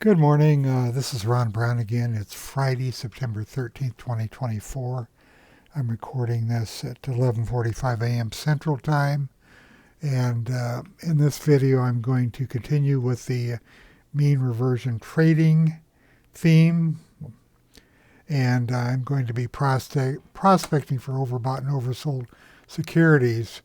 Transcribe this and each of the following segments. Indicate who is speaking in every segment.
Speaker 1: Good morning. This is Ron Brown again. It's Friday, September 13th, 2024. I'm recording this at 11:45 a.m. Central Time. And in this video, I'm going to continue with the mean reversion trading theme. And I'm going to be prospecting for overbought and oversold securities.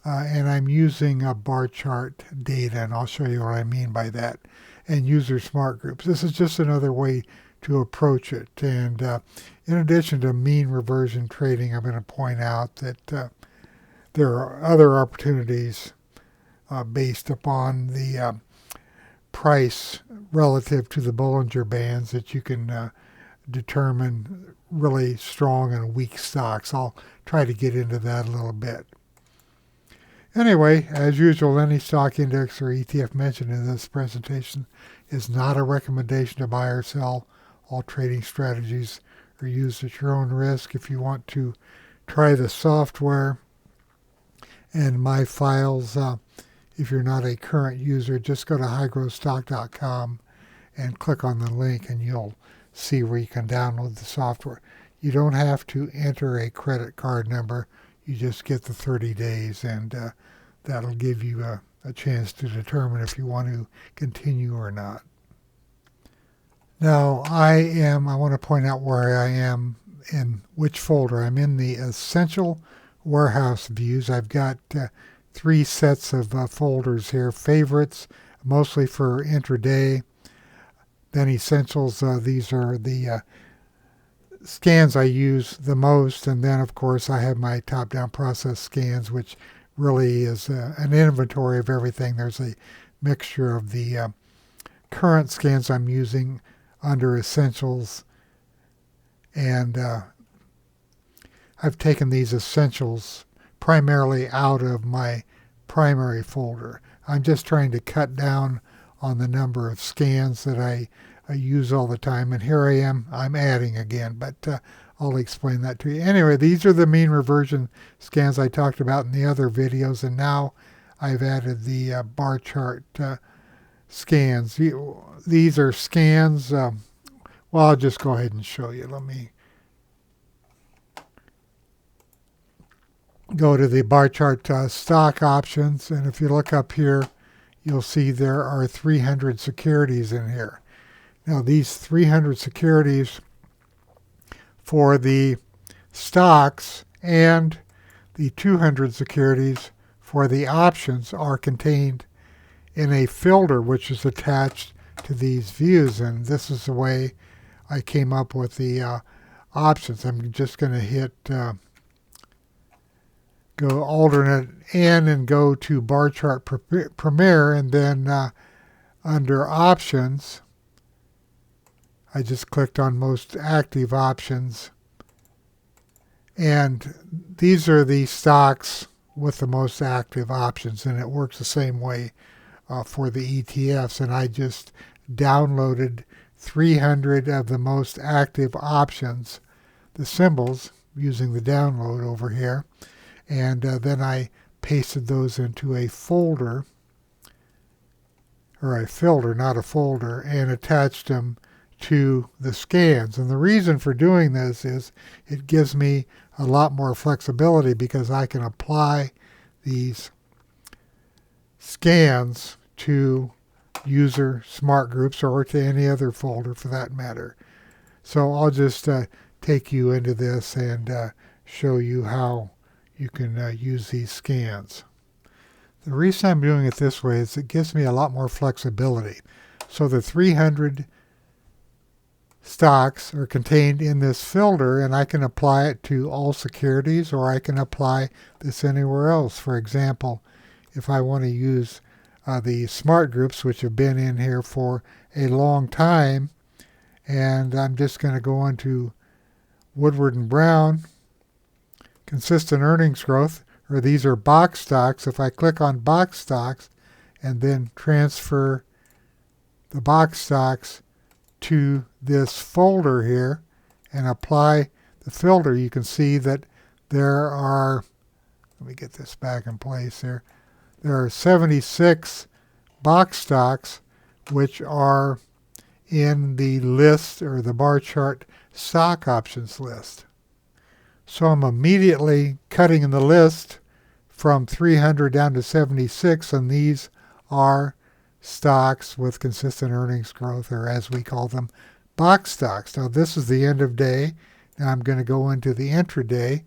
Speaker 1: And I'm using bar chart data, and I'll show you what I mean by that, and user SmartGroups. This is just another way to approach it. And in addition to mean reversion trading, I'm going to point out that there are other opportunities based upon the price relative to the Bollinger Bands that you can determine really strong and weak stocks. I'll try to get into that a little bit. Anyway, as usual, any stock index or ETF mentioned in this presentation is not a recommendation to buy or sell. All trading strategies are used at your own risk. If you want to try the software and my files, if you're not a current user, just go to highgrowthstock.com and click on the link and you'll see where you can download the software. You don't have to enter a credit card number. You just get the 30 days, and that'll give you a chance to determine if you want to continue or not. Now, I want to point out where I am in which folder. I'm in the Essential Warehouse Views. I've got three sets of folders here. Favorites, mostly for intraday. Then Essentials, these are the scans I use the most, and then of course I have my top-down process scans, which really is an inventory of everything. There's a mixture of the current scans I'm using under Essentials, and I've taken these Essentials primarily out of my primary folder. I'm just trying to cut down on the number of scans that I use all the time, and here I am, I'm adding again, but I'll explain that to you. Anyway, these are the mean reversion scans I talked about in the other videos, and now I've added the bar chart scans. These are scans. Well, I'll just go ahead and show you. Let me go to the bar chart stock options, and if you look up here, you'll see there are 300 securities in here. Now, these 300 securities for the stocks and the 200 securities for the options are contained in a filter which is attached to these views, and this is the way I came up with the options. I'm just going to hit go alternate N and go to bar chart Premier, and then under options I just clicked on most active options, and these are the stocks with the most active options, and it works the same way for the ETFs. And I just downloaded 300 of the most active options, the symbols, using the download over here, and then I pasted those into a folder, or a filter, not a folder, and attached them to the scans. And the reason for doing this is it gives me a lot more flexibility because I can apply these scans to user SmartGroups or to any other folder for that matter. So I'll just take you into this and show you how you can use these scans. The reason I'm doing it this way is it gives me a lot more flexibility. So the 300 stocks are contained in this filter, and I can apply it to all securities, or I can apply this anywhere else. For example, if I want to use the SmartGroups, which have been in here for a long time, and I'm just going to go into Woodward and Brown, consistent earnings growth, or these are box stocks. If I click on box stocks and then transfer the box stocks to this folder here and apply the filter, you can see that there are, let me get this back in place here, there are 76 box stocks which are in the list or the bar chart stock options list. So I'm immediately cutting in the list from 300 down to 76, and these are stocks with consistent earnings growth, or as we call them, box stocks. Now this is the end of day. Now I'm going to go into the intraday,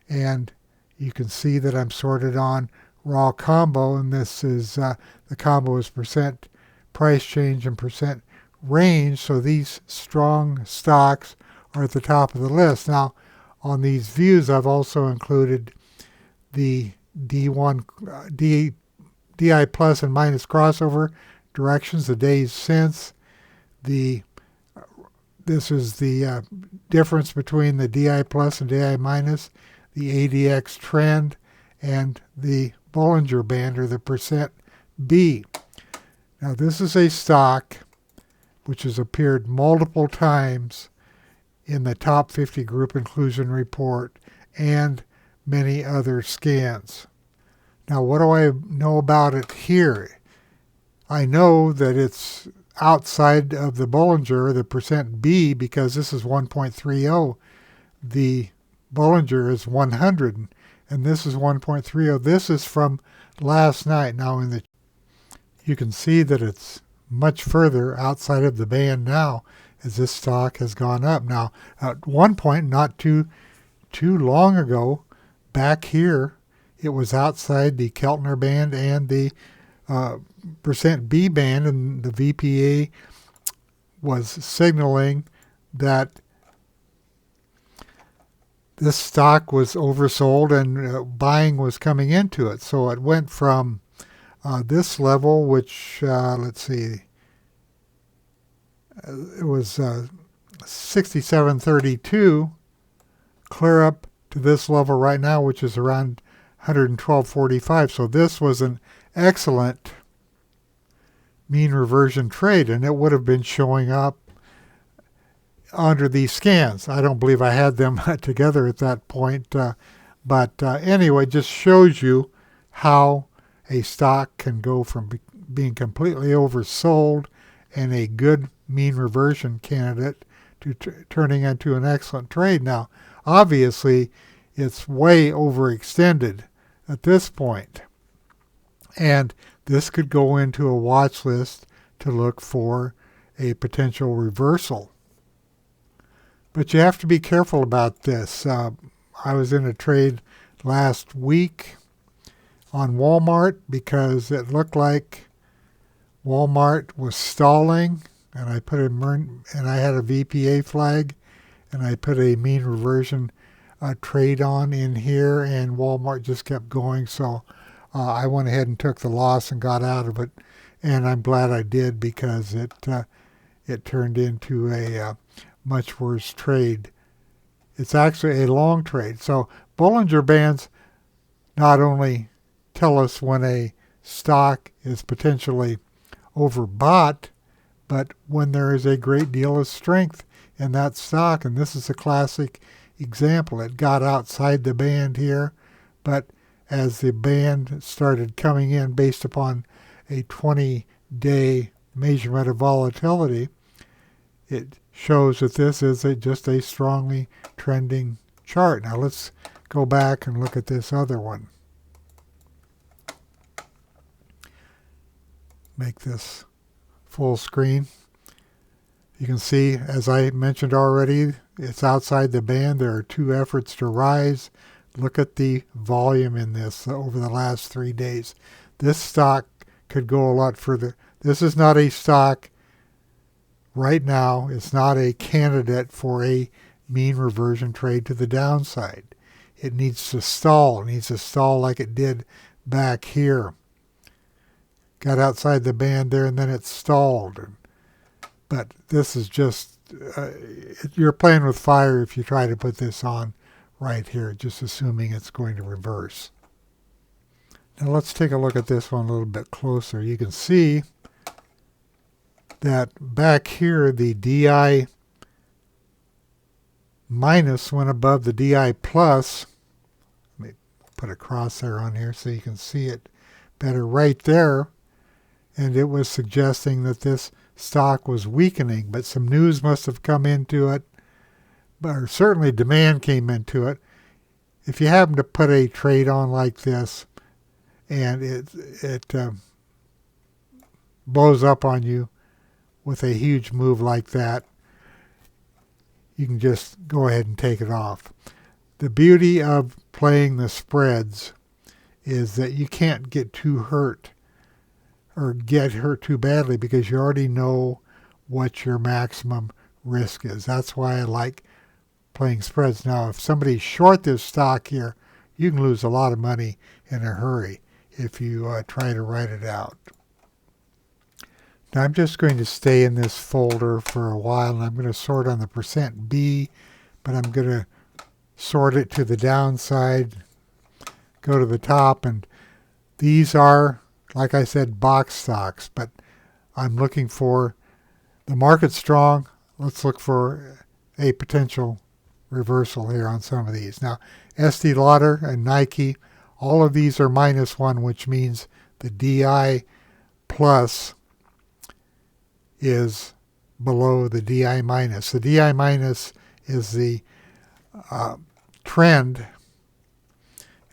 Speaker 1: and you can see that I'm sorted on raw combo, and this is the combo is percent price change and percent range. So these strong stocks are at the top of the list. Now on these views, I've also included the DI plus and minus crossover directions, the days since. This is the difference between the DI plus and DI minus, the ADX trend, and the Bollinger Band, or the percent B. Now this is a stock which has appeared multiple times in the top 50 group inclusion report and many other scans. Now what do I know about it here? I know that it's outside of the Bollinger, the percent B, because this is 1.30. The Bollinger is 100, and this is 1.30. This is from last night. Now you can see that it's much further outside of the band now as this stock has gone up. Now at one point, not too long ago, back here, it was outside the Keltner band and the percent B band, and the VPA was signaling that this stock was oversold and buying was coming into it. So it went from this level, which, let's see, it was 67.32, clear up to this level right now, which is around 112.45. So this was an excellent mean reversion trade, and it would have been showing up under these scans. I don't believe I had them together at that point, but anyway, just shows you how a stock can go from being completely oversold and a good mean reversion candidate to turning into an excellent trade. Now, obviously, it's way overextended at this point, and this could go into a watch list to look for a potential reversal. But you have to be careful about this. I was in a trade last week on Walmart because it looked like Walmart was stalling, and I had a VPA flag, and I put a mean reversion trade on in here, and Walmart just kept going. So I went ahead and took the loss and got out of it, and I'm glad I did, because it turned into a much worse trade. It's actually a long trade. So Bollinger Bands not only tell us when a stock is potentially overbought, but when there is a great deal of strength in that stock. And this is a classic example. It got outside the band here, but as the band started coming in based upon a 20-day measurement of volatility, it shows that this is just a strongly trending chart. Now let's go back and look at this other one. Make this full screen. You can see, as I mentioned already, it's outside the band. There are two efforts to rise. Look at the volume in this over the last 3 days. This stock could go a lot further. This is not a stock right now. It's not a candidate for a mean reversion trade to the downside. It needs to stall. It needs to stall like it did back here. Got outside the band there, and then it stalled. But this is just, you're playing with fire if you try to put this on right here, just assuming it's going to reverse. Now let's take a look at this one a little bit closer. You can see that back here, the DI minus went above the DI plus. Let me put a crosshair on here so you can see it better right there. And it was suggesting that this stock was weakening, but some news must have come into it, or certainly demand came into it. If you happen to put a trade on like this and it blows up on you with a huge move like that, you can just go ahead and take it off. The beauty of playing the spreads is that you can't get too hurt or get hurt too badly because you already know what your maximum risk is. That's why I like playing spreads. Now, if somebody short this stock here, you can lose a lot of money in a hurry if you try to write it out. Now, I'm just going to stay in this folder for a while, and I'm going to sort on the percent B, but I'm going to sort it to the downside, go to the top, and these are, like I said, box stocks, but I'm looking for the market strong. Let's look for a potential reversal here on some of these. Now, Estee Lauder and Nike, all of these are -1, which means the DI plus is below the DI minus. The DI minus is the trend,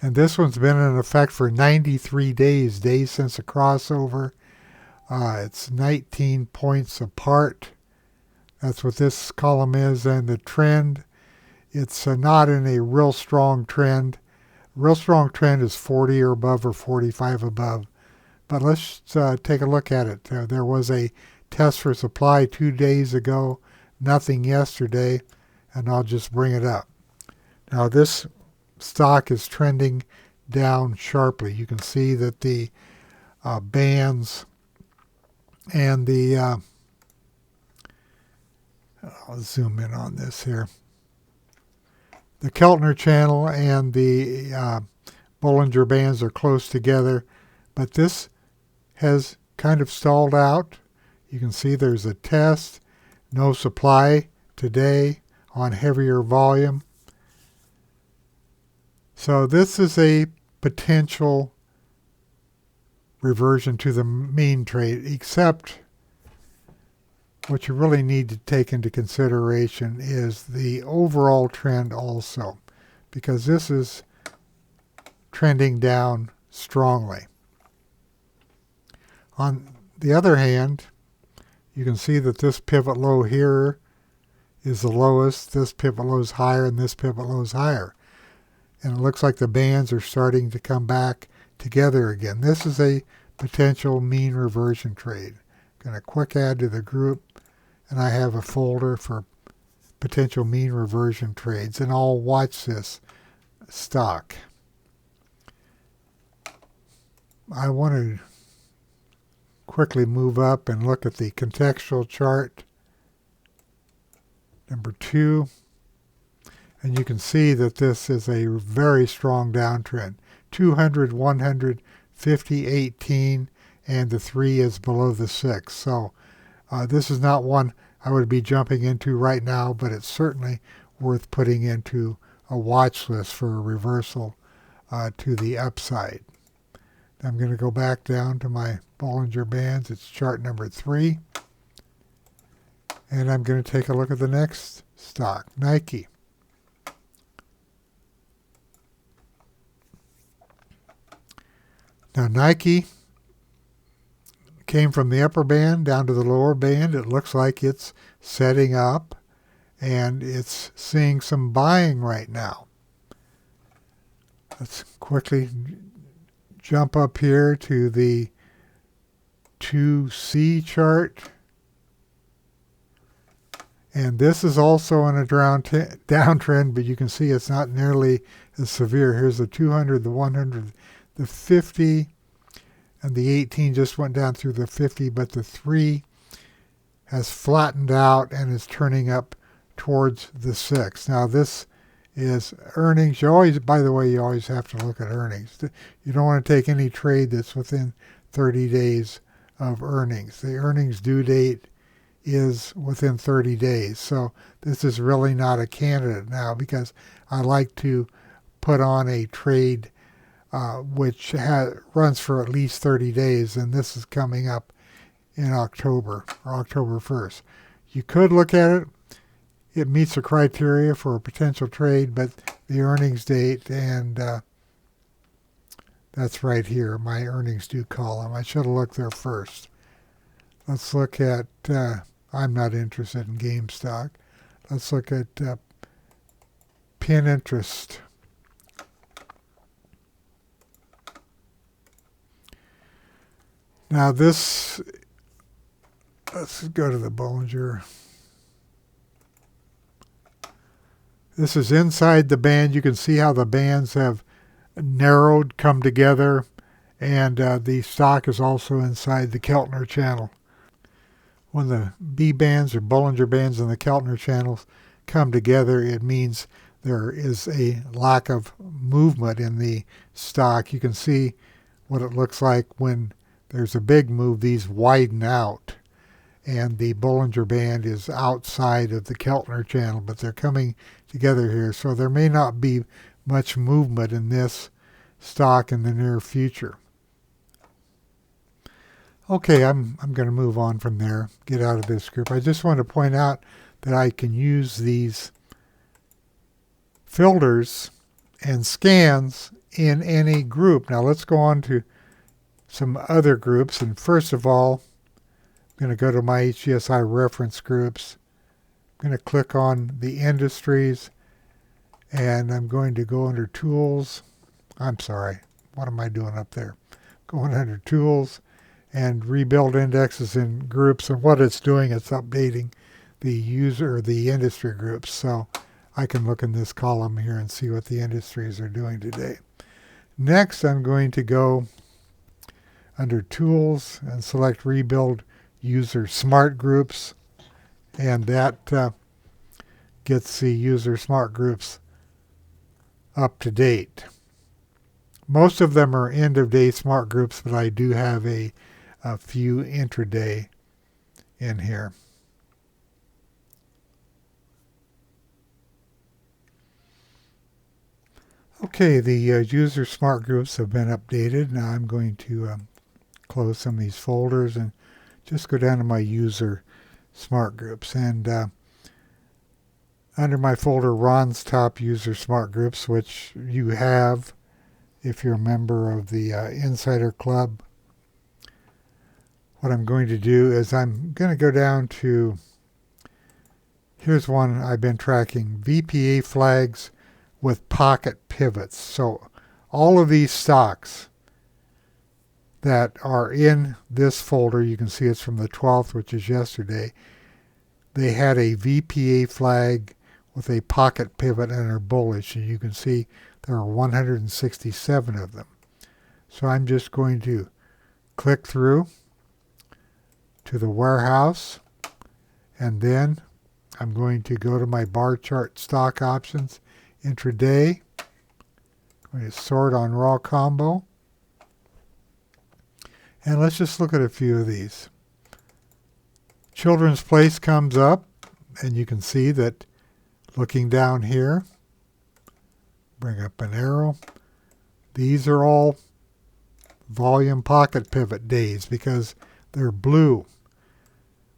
Speaker 1: and this one's been in effect for 93 days since the crossover. It's 19 points apart. That's what this column is, and the trend, it's not in a real strong trend. Real strong trend is 40 or above or 45 above. But let's take a look at it. There was a test for supply 2 days ago, nothing yesterday, and I'll just bring it up. Now this stock is trending down sharply. You can see that the bands and the I'll zoom in on this here. The Keltner channel and the Bollinger Bands are close together, but this has kind of stalled out. You can see there's a test, no supply today on heavier volume. So this is a potential reversion to the mean trade, except what you really need to take into consideration is the overall trend also, because this is trending down strongly. On the other hand, you can see that this pivot low here is the lowest, this pivot low is higher, and this pivot low is higher. And it looks like the bands are starting to come back together again. This is a potential mean reversion trade. Going to quick add to the group, and I have a folder for potential mean reversion trades, and I'll watch this stock. I want to quickly move up and look at the contextual chart, number 2, and you can see that this is a very strong downtrend. 200, 100, 50, 18, and the 3 is below the 6. So this is not one I would be jumping into right now, but it's certainly worth putting into a watch list for a reversal to the upside. I'm going to go back down to my Bollinger Bands. It's chart number 3. And I'm going to take a look at the next stock, Nike. Now Nike came from the upper band down to the lower band. It looks like it's setting up, and it's seeing some buying right now. Let's quickly jump up here to the 2C chart. And this is also in a downtrend, but you can see it's not nearly as severe. Here's the 200, the 100, the 50, and the 18 just went down through the 50, but the 3 has flattened out and is turning up towards the 6. Now this is earnings. You always, by the way, you always have to look at earnings. You don't want to take any trade that's within 30 days of earnings. The earnings due date is within 30 days. So this is really not a candidate now, because I like to put on a trade which runs for at least 30 days, and this is coming up in October or October 1st. You could look at it. It meets the criteria for a potential trade, but the earnings date, and that's right here, my earnings due column. I should have looked there first. Let's look at, I'm not interested in GameStop. Let's look at pin interest. Now this, let's go to the Bollinger. This is inside the band. You can see how the bands have narrowed, come together, and the stock is also inside the Keltner channel. When the B bands or Bollinger bands and the Keltner channels come together, it means there is a lack of movement in the stock. You can see what it looks like when there's a big move. These widen out, and the Bollinger band is outside of the Keltner channel, but they're coming together here. So there may not be much movement in this stock in the near future. Okay, I'm going to move on from there, get out of this group. I just want to point out that I can use these filters and scans in any group. Now let's go on to some other groups. And first of all, I'm going to go to my HGSI reference groups. I'm going to click on the industries, and I'm going to go under tools. I'm sorry, what am I doing up there? Going under tools and rebuild indexes in groups, and what it's doing, it's updating the user, the industry groups. So I can look in this column here and see what the industries are doing today. Next, I'm going to go under tools and select rebuild user SmartGroups, and that gets the user SmartGroups up to date. Most of them are end of day SmartGroups, but I do have a few intraday in here. Okay, the user SmartGroups have been updated. Now I'm going to close some of these folders and just go down to my user SmartGroups, and under my folder Ron's Top User SmartGroups, which you have if you're a member of the Insider Club, what I'm going to do is I'm going to go down to, here's one I've been tracking, VPA flags with pocket pivots. So all of these stocks that are in this folder, you can see it's from the 12th, which is yesterday, they had a VPA flag with a pocket pivot and are bullish, and you can see there are 167 of them. So I'm just going to click through to the warehouse, and then I'm going to go to my bar chart stock options intraday. I'm going to sort on raw combo, and let's just look at a few of these. Children's Place comes up, and you can see that looking down here, bring up an arrow, these are all volume pocket pivot days because they're blue.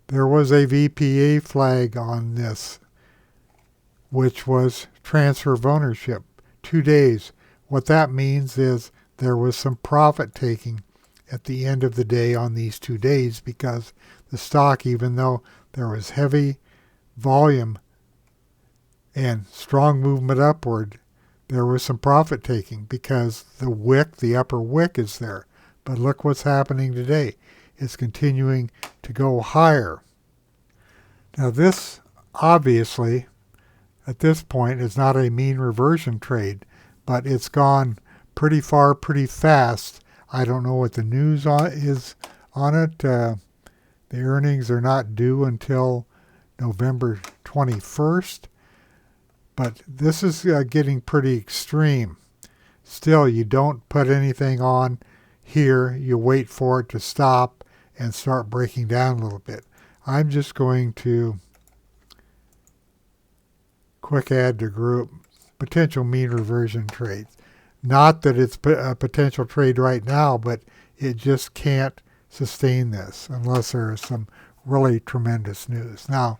Speaker 1: There was a VPA flag on this, which was transfer of ownership, 2 days. What that means is there was some profit taking at the end of the day on these 2 days, because the stock, even though there was heavy volume and strong movement upward, there was some profit taking because the wick, the upper wick, is there. But look what's happening today. It's continuing to go higher. Now this, obviously, at this point, is not a mean reversion trade, but it's gone pretty far, pretty fast. I don't know what the news is on it. The earnings are not due until November 21st, but this is getting pretty extreme. Still, you don't put anything on here. You wait for it to stop and start breaking down a little bit. I'm just going to quick add to group potential mean reversion trades. Not that it's a potential trade right now, but it just can't sustain this unless there is some really tremendous news. Now,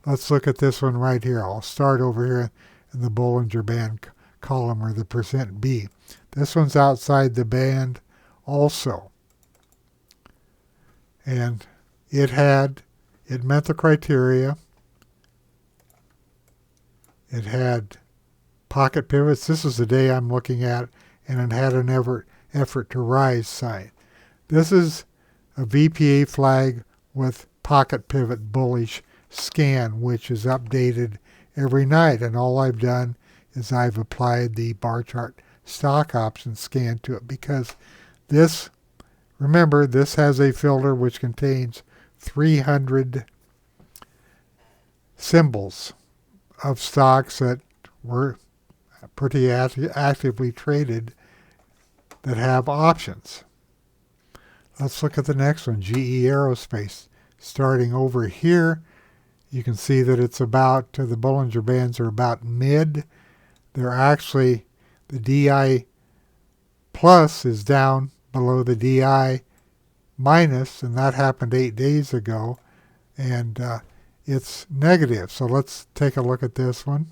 Speaker 1: let's look at this one right here. I'll start over here in the Bollinger Band column, or the percent B. This one's outside the band also. And it met the criteria. It had pocket pivots. This is the day I'm looking at, and it had an effort to rise sign. This is a VPA flag with pocket pivot bullish scan, which is updated every night. And all I've done is I've applied the bar chart stock option scan to it, because this, remember, this has a filter which contains 300 symbols of stocks that were pretty actively traded that have options. Let's look at the next one, GE Aerospace. Starting over here, you can see that it's about, the Bollinger Bands are about mid. They're actually, the DI plus is down below the DI minus, and that happened 8 days ago, and it's negative. So let's take a look at this one.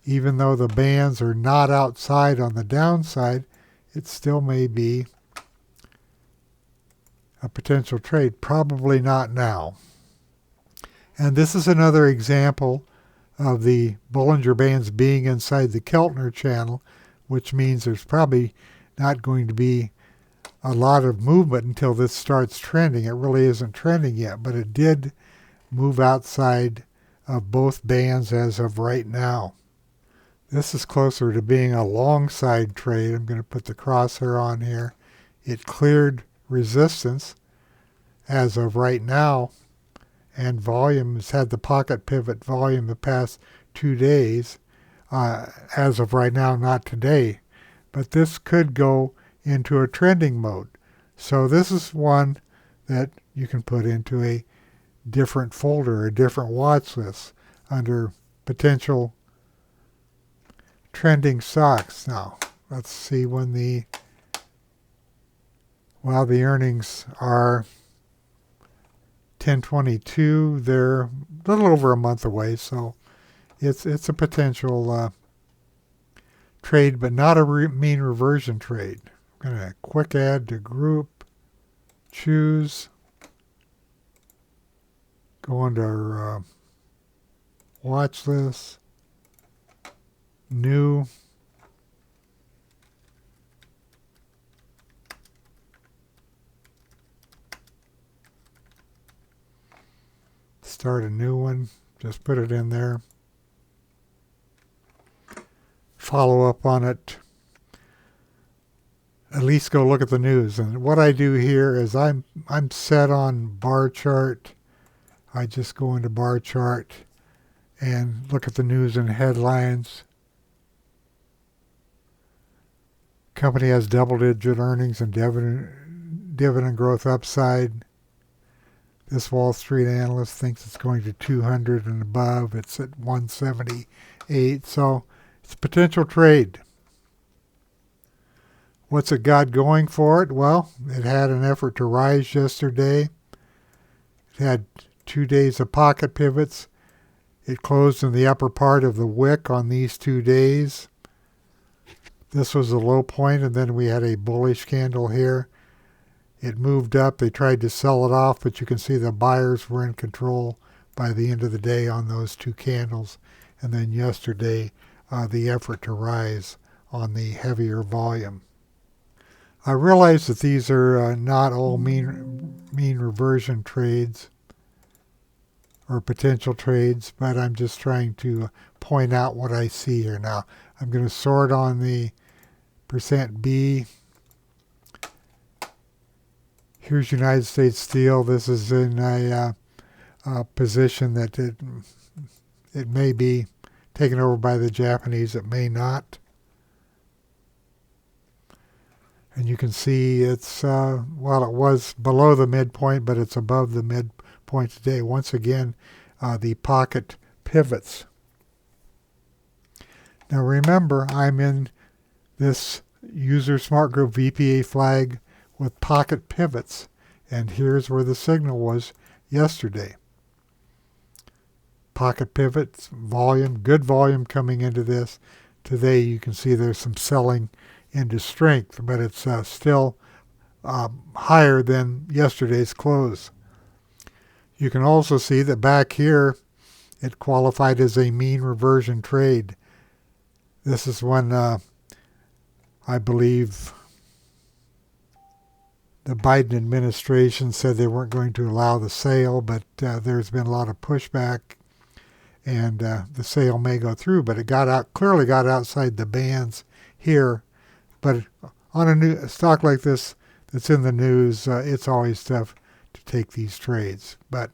Speaker 1: Even though the bands are not outside on the downside, it still may be a potential trade. Probably not now. And this is another example of the Bollinger Bands being inside the Keltner channel, which means there's probably not going to be a lot of movement until this starts trending. It really isn't trending yet, but it did move outside of both bands as of right now. This is closer to being a long side trade. I'm going to put the crosshair on here. It cleared resistance as of right now, and volume has had the pocket pivot volume the past 2 days. As of right now, not today, but this could go into a trending mode. So this is one that you can put into a different folder, a different watch list under potential trending stocks. Now, let's see when the earnings are 10/22. They're a little over a month away, so it's a potential trade, but not a mean reversion trade. I'm going to quick add to group, choose, go under watch list, new, start a new one, just put it in there, follow up on it, at least go look at the news. And what I do here is I'm set on bar chart. I just go into bar chart and look at the news and headlines. Company has double-digit earnings and dividend growth upside. This Wall Street analyst thinks it's going to 200 and above. It's at 178. So it's a potential trade. What's it got going for it? Well, it had an effort to rise yesterday. It had 2 days of pocket pivots. It closed in the upper part of the wick on these 2 days. This was the low point, and then we had a bullish candle here. It moved up. They tried to sell it off, but you can see the buyers were in control by the end of the day on those 2 candles. And then yesterday, the effort to rise on the heavier volume. I realize that these are not all mean reversion trades or potential trades, but I'm just trying to point out what I see here. Now, I'm going to sort on the percent B. Here's United States Steel. This is in a position that it may be taken over by the Japanese. It may not. And you can see it's, it was below the midpoint, but it's above the midpoint today. Once again, the pocket pivots. Now remember, I'm in this user smart group VPA flag with pocket pivots. And here's where the signal was yesterday. Pocket pivots, volume, good volume coming into this. Today you can see there's some selling into strength, but it's still higher than yesterday's close. You can also see that back here it qualified as a mean reversion trade. This is when I believe the Biden administration said they weren't going to allow the sale, but there's been a lot of pushback, and the sale may go through. But it clearly got outside the bands here. But on a stock like this that's in the news, it's always tough to take these trades. But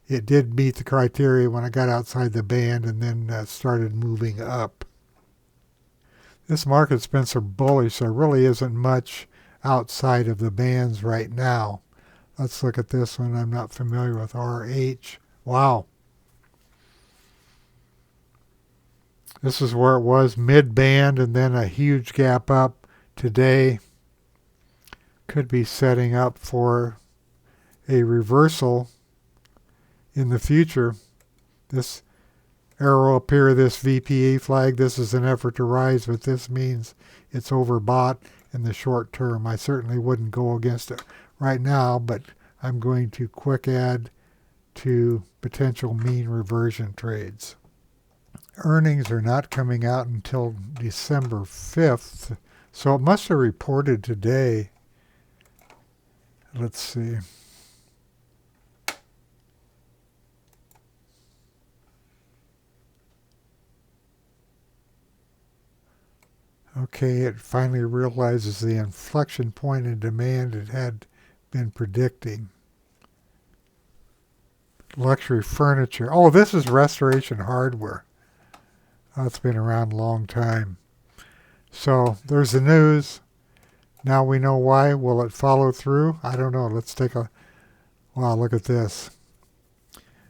Speaker 1: it did meet the criteria when it got outside the band and then started moving up. This market's been so bullish, there really isn't much outside of the bands right now. Let's look at this one. I'm not familiar with RH. Wow. This is where it was, mid-band, and then a huge gap up today. Could be setting up for a reversal in the future. This arrow up here, this VPE flag, this is an effort to rise, but this means it's overbought in the short term. I certainly wouldn't go against it right now, but I'm going to quick add to potential mean reversion trades. Earnings are not coming out until December 5th, so it must have reported today. Let's see. Okay, it finally realizes the inflection point in demand it had been predicting. Luxury furniture. Oh, this is Restoration Hardware. That's been around a long time. So there's the news. Now we know why. Will it follow through? I don't know. Let's take a... Wow, look at this.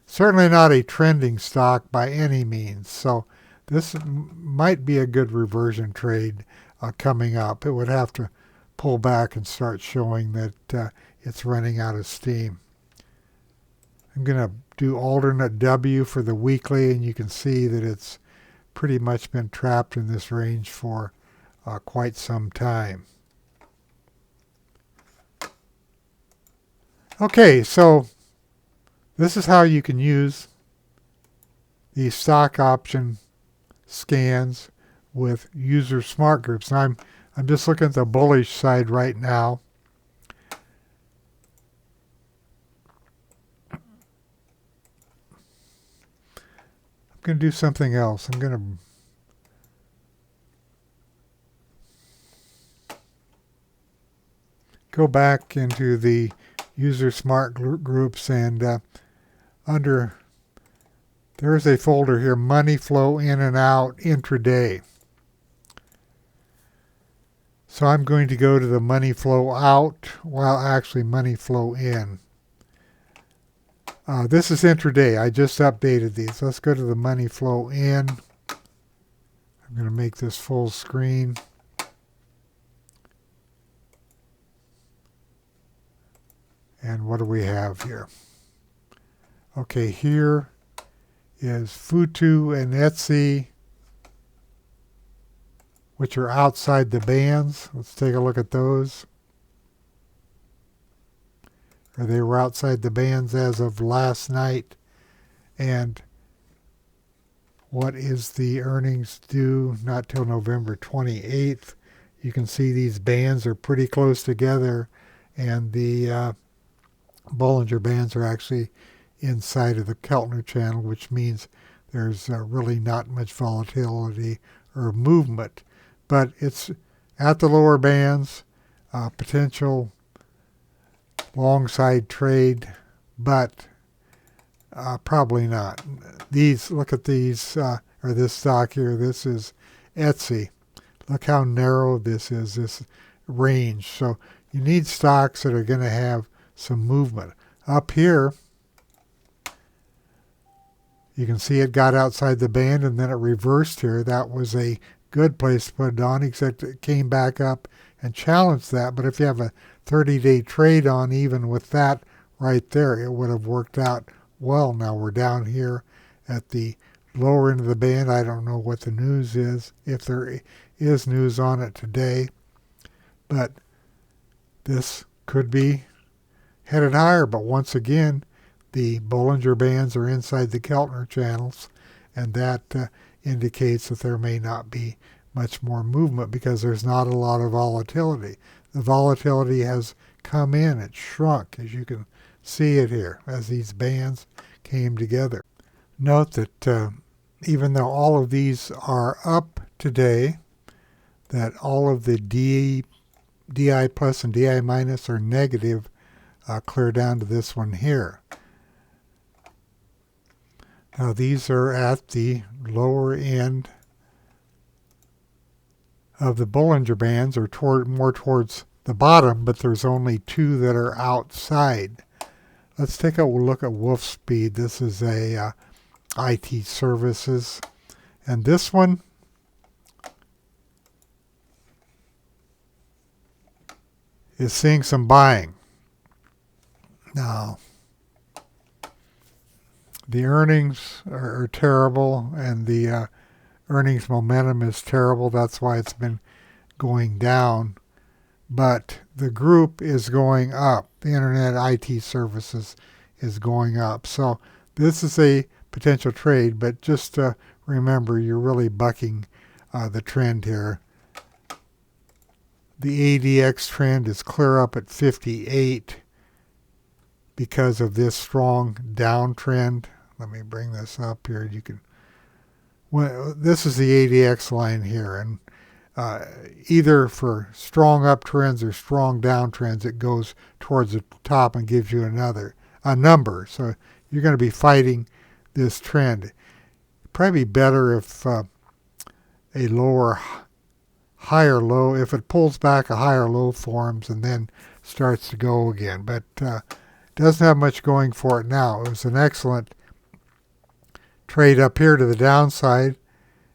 Speaker 1: Certainly not a trending stock by any means. So this might be a good reversion trade coming up. It would have to pull back and start showing that it's running out of steam. I'm going to do alternate W for the weekly, and you can see that it's pretty much been trapped in this range for quite some time. Okay, so this is how you can use the stock option scans with user SmartGroups. And I'm just looking at the bullish side right now. I'm going to do something else. I'm going to go back into the user SmartGroups and there's a folder here, money flow in and out intraday. So I'm going to go to the money flow out, well actually money flow in. This is intraday. I just updated these. Let's go to the money flow in. I'm going to make this full screen. And what do we have here? Okay, here is Futu and Etsy, which are outside the bands. Let's take a look at those. Or they were outside the bands as of last night. And what is the earnings due? Not till November 28th. You can see these bands are pretty close together, and the Bollinger Bands are actually inside of the Keltner channel, which means there's really not much volatility or movement. But it's at the lower bands, potential long side trade, but probably not. These, look at these, or this stock here, this is Etsy. Look how narrow this is, this range. So you need stocks that are going to have some movement. Up here, you can see it got outside the band and then it reversed here. That was a good place to put it on, except it came back up and challenged that. But if you have a 30-day trade on, even with that right there, it would have worked out well. Now we're down here at the lower end of the band. I don't know what the news is, if there is news on it today, but this could be headed higher. But once again, the Bollinger Bands are inside the Keltner channels, and that indicates that there may not be much more movement because there's not a lot of volatility. The volatility has come in. It shrunk, as you can see it here, as these bands came together. Note that even though all of these are up today, that all of the DI plus and DI minus are negative, clear down to this one here. Now these are at the lower end of the Bollinger Bands, or more towards the bottom, but there's only two that are outside. Let's take a look at Wolf Speed. This is a IT services, and this one is seeing some buying. Now, the earnings are terrible, and the earnings momentum is terrible. That's why it's been going down. But the group is going up. The Internet IT Services is going up. So this is a potential trade, but just remember, you're really bucking the trend here. The ADX trend is clear up at 58 because of this strong downtrend. Let me bring this up here. You can. Well, this is the ADX line here, and either for strong uptrends or strong downtrends, it goes towards the top and gives you a number. So you're going to be fighting this trend. Probably better if a higher low, if it pulls back, a higher low forms and then starts to go again. But doesn't have much going for it now. It was an excellent trade up here to the downside,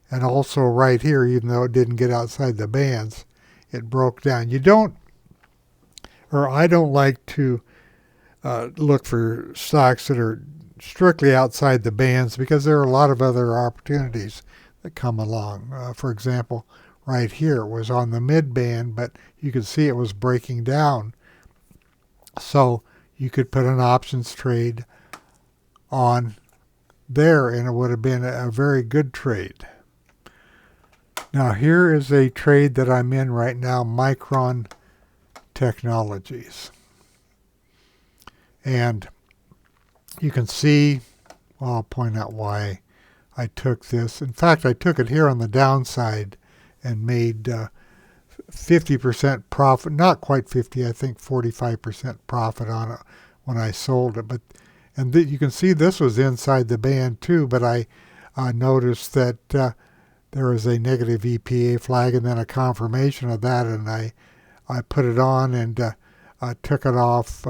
Speaker 1: and also right here, even though it didn't get outside the bands, it broke down. I don't like to look for stocks that are strictly outside the bands, because there are a lot of other opportunities that come along. For example, right here it was on the mid band, but you could see it was breaking down. So you could put an options trade on there, and it would have been a very good trade. Now here is a trade that I'm in right now, Micron Technologies. And you can see, well, I'll point out why I took this. In fact, I took it here on the downside and made 50% profit, not quite 50, I think 45% profit on it when I sold it. You can see this was inside the band too, but I noticed that there was a negative EPA flag and then a confirmation of that, and I put it on and took it off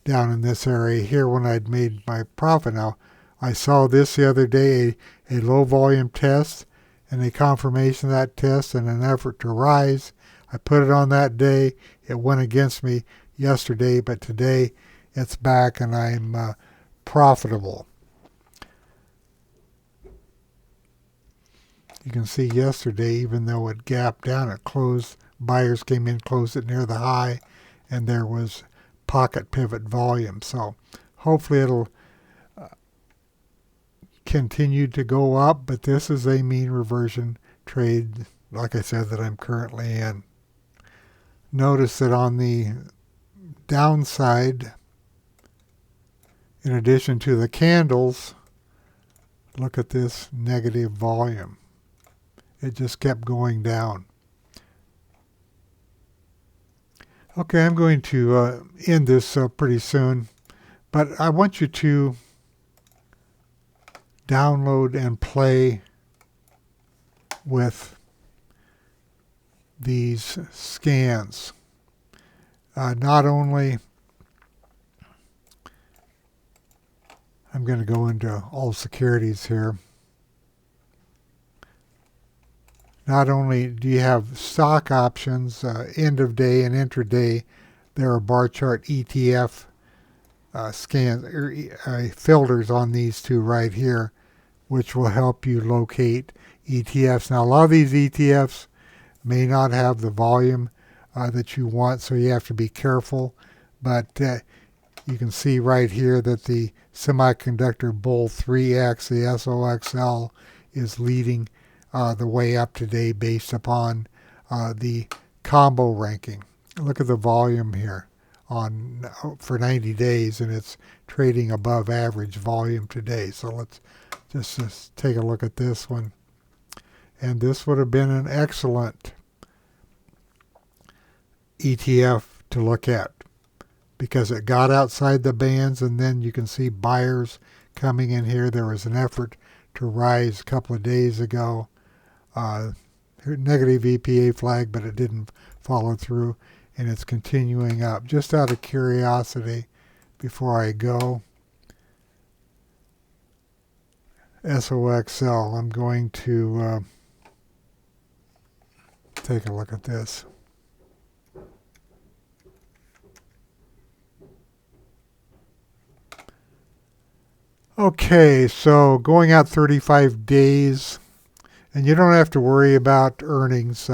Speaker 1: down in this area here when I'd made my profit. Now, I saw this the other day, a low volume test and a confirmation of that test in an effort to rise. I put it on that day. It went against me yesterday, but today it's back and I'm profitable. You can see yesterday, even though it gapped down, it closed. Buyers came in, closed it near the high, and there was pocket pivot volume. So hopefully it'll continue to go up, but this is a mean reversion trade, like I said, that I'm currently in. Notice that on the downside, in addition to the candles, look at this negative volume. It just kept going down. Okay, I'm going to end this pretty soon, but I want you to download and play with these scans. Not only, I'm going to go into all securities here. not only do you have stock options, end of day and intraday, there are bar chart ETF scans or filters on these two right here, which will help you locate ETFs. Now, a lot of these ETFs may not have the volume that you want, so you have to be careful. But you can see right here that the semiconductor bull 3X, the SOXL, is leading the way up today based upon the combo ranking. Look at the volume here for 90 days, and it's trading above average volume today. So let's just take a look at this one. And this would have been an excellent ETF to look at because it got outside the bands, and then you can see buyers coming in here. There was an effort to rise a couple of days ago. Negative EPA flag, but it didn't follow through, and it's continuing up. Just out of curiosity, before I go, SOXL, I'm going to take a look at this. Okay, so going out 35 days, and you don't have to worry about earnings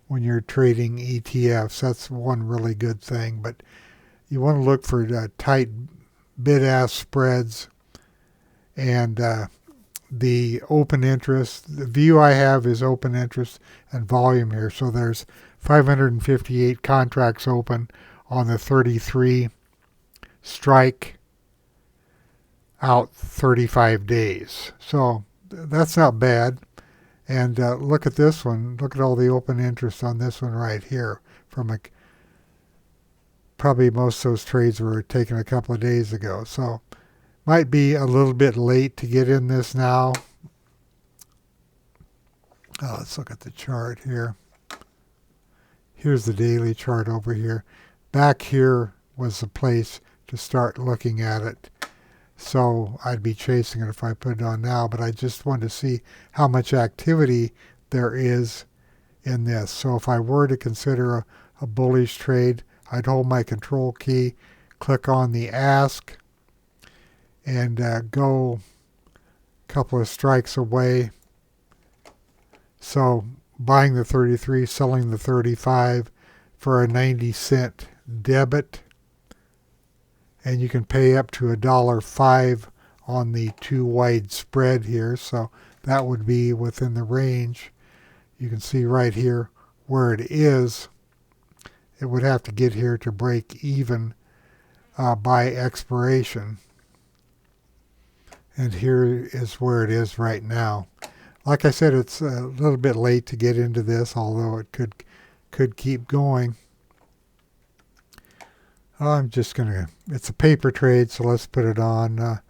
Speaker 1: when you're trading ETFs. That's one really good thing, but you want to look for tight bid-ask spreads and the open interest. The view I have is open interest and volume here. So there's 558 contracts open on the 33 strike out 35 days. So that's not bad. And look at this one. Look at all the open interest on this one right here. Probably most of those trades were taken a couple of days ago. So might be a little bit late to get in this now. Let's look at the chart here. Here's the daily chart over here. Back here was the place to start looking at it. So I'd be chasing it if I put it on now, but I just wanted to see how much activity there is in this. So if I were to consider a bullish trade, I'd hold my control key, click on the ask, and go a couple of strikes away. So buying the 33, selling the 35 for a 90-cent debit. And you can pay up to $1.05 on the two wide spread here. So that would be within the range. You can see right here where it is. It would have to get here to break even by expiration. And here is where it is right now. Like I said, it's a little bit late to get into this, although it could keep going. I'm just going to, it's a paper trade, so let's put it on. I'd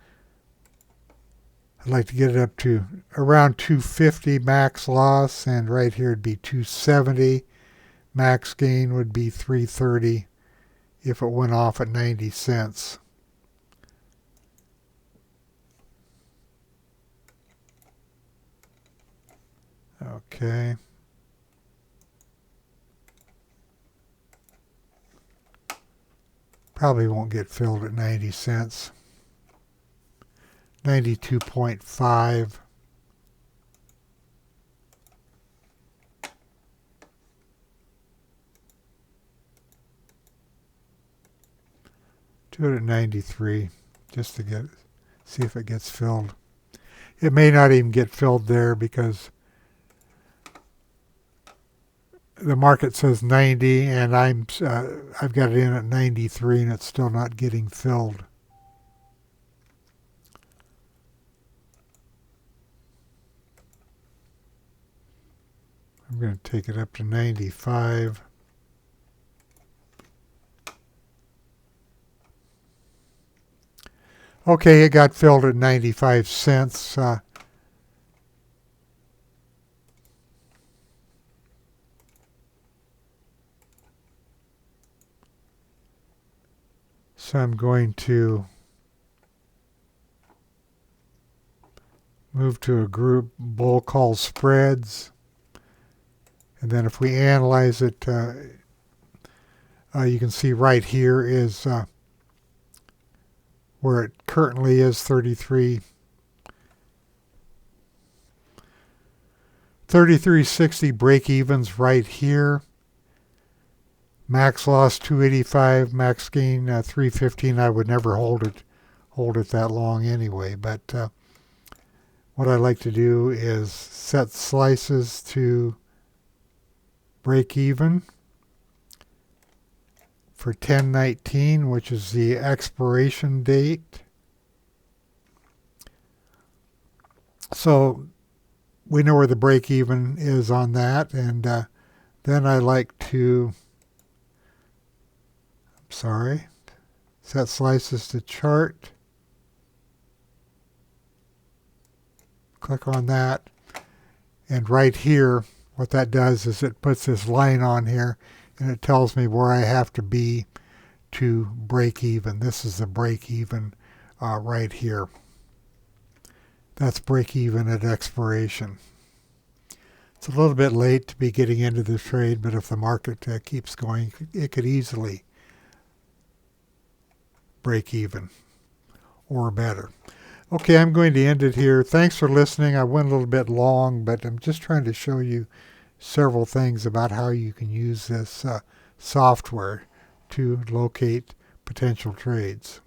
Speaker 1: like to get it up to around 250 max loss, and right here it'd be 270. Max gain would be 330 if it went off at 90 cents. Okay. Probably won't get filled at 90 cents. 92.5. Do it at 93 just to see if it gets filled. It may not even get filled there because the market says 90, and I've got it in at 93, and it's still not getting filled. I'm going to take it up to 95. Okay, it got filled at 95 cents. So I'm going to move to a group bull call spreads. And then if we analyze it, you can see right here is where it currently is 3360 break evens right here. Max loss 285, max gain 315. I would never hold it that long anyway, but what I like to do is set slices to break even for 10/19, which is the expiration date. So we know where the break even is on that, and then I like to set slices to chart. Click on that, and right here what that does is it puts this line on here and it tells me where I have to be to break even. This is the break even right here. That's break even at expiration. It's a little bit late to be getting into the trade, but if the market keeps going, it could easily break even or better. Okay, I'm going to end it here. Thanks for listening. I went a little bit long, but I'm just trying to show you several things about how you can use this software to locate potential trades.